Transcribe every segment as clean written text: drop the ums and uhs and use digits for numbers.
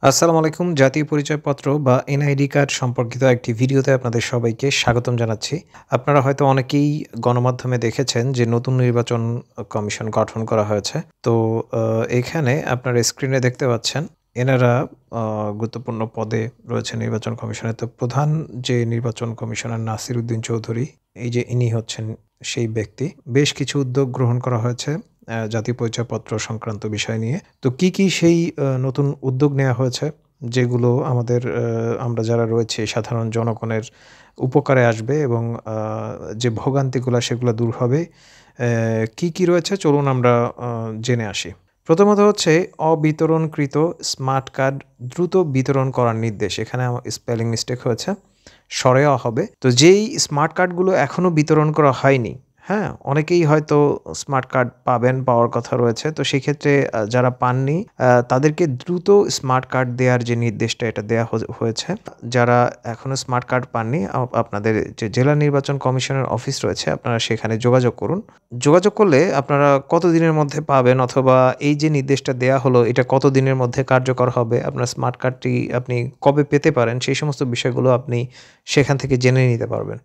আসসালামু আলাইকুম। জাতীয় পরিচয়পত্র বা এনআইডি কার্ড সম্পর্কিত একটি ভিডিওতে আপনাদের সবাইকে স্বাগতম জানাচ্ছি। আপনারা হয়তো অনেকেই গণমাধ্যমে দেখেছেন যে নতুন নির্বাচন কমিশন গঠন করা হয়েছে। তো আ এখানে আপনারা স্ক্রিনে দেখতে পাচ্ছেন এনারা আ গুরুত্বপূর্ণ পদে রয়েছে নির্বাচন কমিশনে। তো প্রধান যে নির্বাচন কমিশনার নাসির উদ্দিন চৌধুরী, এই যে ইনি হচ্ছেন সেই ব্যক্তি। বেশ কিছু উদ্যোগ গ্রহণ করা হয়েছে জাতীয় পরিচয়পত্র সংক্রান্ত বিষয় নিয়ে। তো কি সেই নতুন উদ্যোগ নেয়া হয়েছে, যেগুলো আমাদের আমরা যারা রয়েছি সাধারণ জনগণের উপকারে আসবে এবং আ যে ভোগান্তিগুলা সেগুলা দূর হবে। কি রয়েছে চলুন আমরা আ জেনে আসি। প্রথমত হচ্ছে অবিতরণকৃত স্মার্ট কার্ড দ্রুত বিতরণ করার নির্দেশ। এখানে স্পেলিং মিস্টেক হয়েছে। অ হবে। তো যেই স্মার্ট কার্ডগুলো এখনো বিতরণ করা হয়নি, হ্যাঁ? অনেকেই হয়তো স্মার্ট কার্ড পাবেন, পাওয়ার কথা রয়েছে। তো সেক্ষেত্রে যারা পাননি তাদেরকে দ্রুত স্মার্ট কার্ড দেয়ার যে নির্দেশটা এটা দেয়া হয়েছে। যারা এখনো স্মার্ট কার্ড পাননি আপনাদের যে জেলা নির্বাচন কমিশনের অফিস রয়েছে আপনারা সেখানে যোগাযোগ করুন। যোগাযোগ করলে আপনারা কতদিনের মধ্যে পাবেন, অথবা এই যে নির্দেশটা দেয়া হলো এটা কতদিনের মধ্যে কার্যকর হবে, আপনার স্মার্ট কার্ডটি আপনি কবে পেতে পারেন সেই সমস্ত বিষয়গুলো আপনি সেখান থেকে জেনে নিতে পারবেন।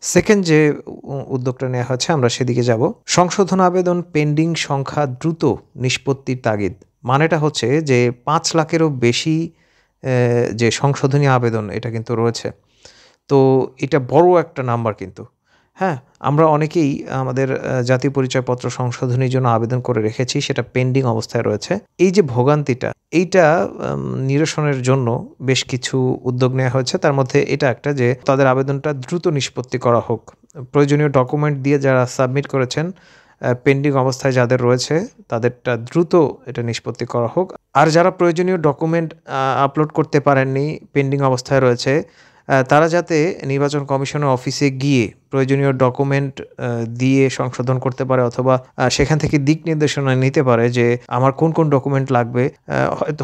সেকেন্ড যে উদ্যোগটা নেয়া হয়েছে আমরা সেদিকে যাব। সংশোধন আবেদন পেন্ডিং সংখ্যা দ্রুত নিষ্পত্তির তাগিদ। মানেটা হচ্ছে যে ৫ লাখেরও বেশি যে সংশোধনী আবেদন এটা কিন্তু রয়েছে। তো এটা বড় একটা নাম্বার কিন্তু। হ্যাঁ? আমরা অনেকেই আমাদের জাতীয় পরিচয়পত্র সংশোধনীর জন্য আবেদন করে রেখেছি, সেটা পেন্ডিং অবস্থায় রয়েছে। এই যে ভোগান্তিটা, এইটা নিরসনের জন্য বেশ কিছু উদ্যোগ নেয়া হয়েছে। তার মধ্যে এটা একটা যে তাদের আবেদনটা দ্রুত নিষ্পত্তি করা হোক। প্রয়োজনীয় ডকুমেন্ট দিয়ে যারা সাবমিট করেছেন, পেন্ডিং অবস্থায় যাদের রয়েছে তাদেরটা দ্রুত এটা নিষ্পত্তি করা হোক। আর যারা প্রয়োজনীয় ডকুমেন্ট আপলোড করতে পারেননি, পেন্ডিং অবস্থায় রয়েছে, তারা যাতে নির্বাচন কমিশনের অফিসে গিয়ে প্রয়োজনীয় ডকুমেন্ট দিয়ে সংশোধন করতে পারে, অথবা সেখান থেকে দিক নির্দেশনা নিতে পারে যে আমার কোন ডকুমেন্ট লাগবে।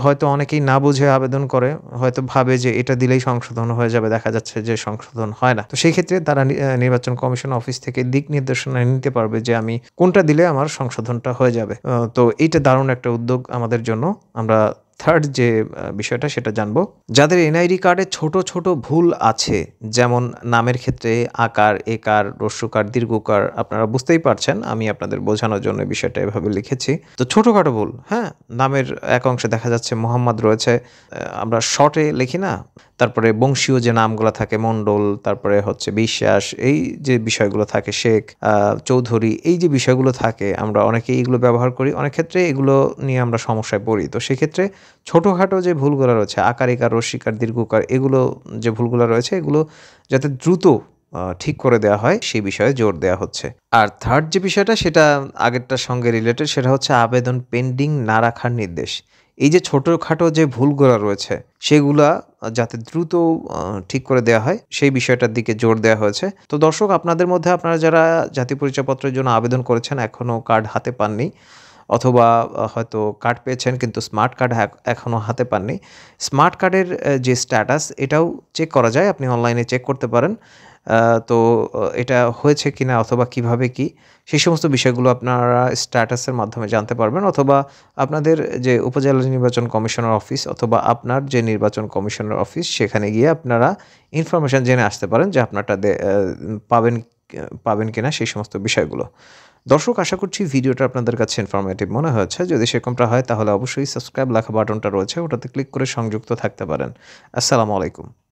হয়তো অনেকেই না বুঝে আবেদন করে। হয়তো ভাবে যে এটা দিলেই সংশোধন হয়ে যাবে। দেখা যাচ্ছে যে সংশোধন হয় না। তো সেই ক্ষেত্রে তারা নির্বাচন কমিশন অফিস থেকে দিক নির্দেশনা নিতে পারবে যে আমি কোনটা দিলে আমার সংশোধনটা হয়ে যাবে। তো এইটা দারুণ একটা উদ্যোগ আমাদের জন্য। আমরা থার্ড যে বিষয়টা সেটা জানবো। যাদের এনআইডি কার্ডে ছোট ভুল আছে, যেমন নামের ক্ষেত্রে আকার, একার, হ্রস্বকার, দীর্ঘকার, আপনারা বুঝতেই পারছেন আমি আপনাদের বোঝানোর জন্য বিষয়টা এভাবে লিখেছি। তো ছোটখাটো ভুল, হ্যাঁ? নামের এক অংশে দেখা যাচ্ছে মোহাম্মদ রয়েছে, আমরা শর্টে লিখি না? তারপরে বংশীয় যে নামগুলা থাকে মণ্ডল, তারপরে হচ্ছে বিশ্বাস, এই যে বিষয়গুলো থাকে শেখ, চৌধুরী, এই যে বিষয়গুলো থাকে আমরা অনেকেই এগুলো ব্যবহার করি। অনেক ক্ষেত্রে এগুলো নিয়ে আমরা সমস্যায় পড়ি। তো সেক্ষেত্রে ছোটখাটো যে ভুলগুলো রয়েছে আকার, ইকার, হ্রস্বইকার, দীর্ঘকার, এগুলো যে ভুলগুলো রয়েছে এগুলো যাতে দ্রুত ঠিক করে দেওয়া হয় সেই বিষয়ে জোর দেওয়া হচ্ছে। আর থার্ড যে বিষয়টা সেটা আগেরটার সঙ্গে রিলেটেড, সেটা হচ্ছে আবেদন পেন্ডিং না রাখার নির্দেশ। এই যে ছোটখাটো যে ভুলগুলা রয়েছে সেগুলা যাতে দ্রুত ঠিক করে দেওয়া হয় সেই বিষয়টার দিকে জোর দেওয়া হয়েছে। তো দর্শক, আপনাদের মধ্যে আপনারা যারা জাতীয় পরিচয়পত্রের জন্য আবেদন করেছেন এখনো কার্ড হাতে পাননি, অথবা হয়তো কার্ড পেয়েছেন কিন্তু স্মার্ট কার্ড এখনো হাতে পাননি। স্মার্ট কার্ডের যে স্ট্যাটাস এটাও চেক করা যায়। আপনি অনলাইনে চেক করতে পারেন। তো এটা হয়েছে কিনা অথবা কিভাবে কি, সেই সমস্ত বিষয়গুলো আপনারা স্ট্যাটাসের মাধ্যমে জানতে পারবেন, অথবা আপনাদের যে উপজেলা নির্বাচন কমিশনার অফিস অথবা আপনার যে নির্বাচন কমিশনার অফিস সেখানে গিয়ে আপনারা ইনফরমেশন জেনে আসতে পারেন যে আপনারটা পাবেন পাবেন কিনা সেই সমস্ত বিষয়গুলো। দর্শক, আশা করছি ভিডিওটা আপনাদের কাছে ইনফরমেটিভ মনে হয়েছে। যদি সেরকমটা হয় তাহলে অবশ্যই সাবস্ক্রাইব লেখা বাটনটা রয়েছে, ওটাতে ক্লিক করে সংযুক্ত থাকতে পারেন। আসসালামু আলাইকুম।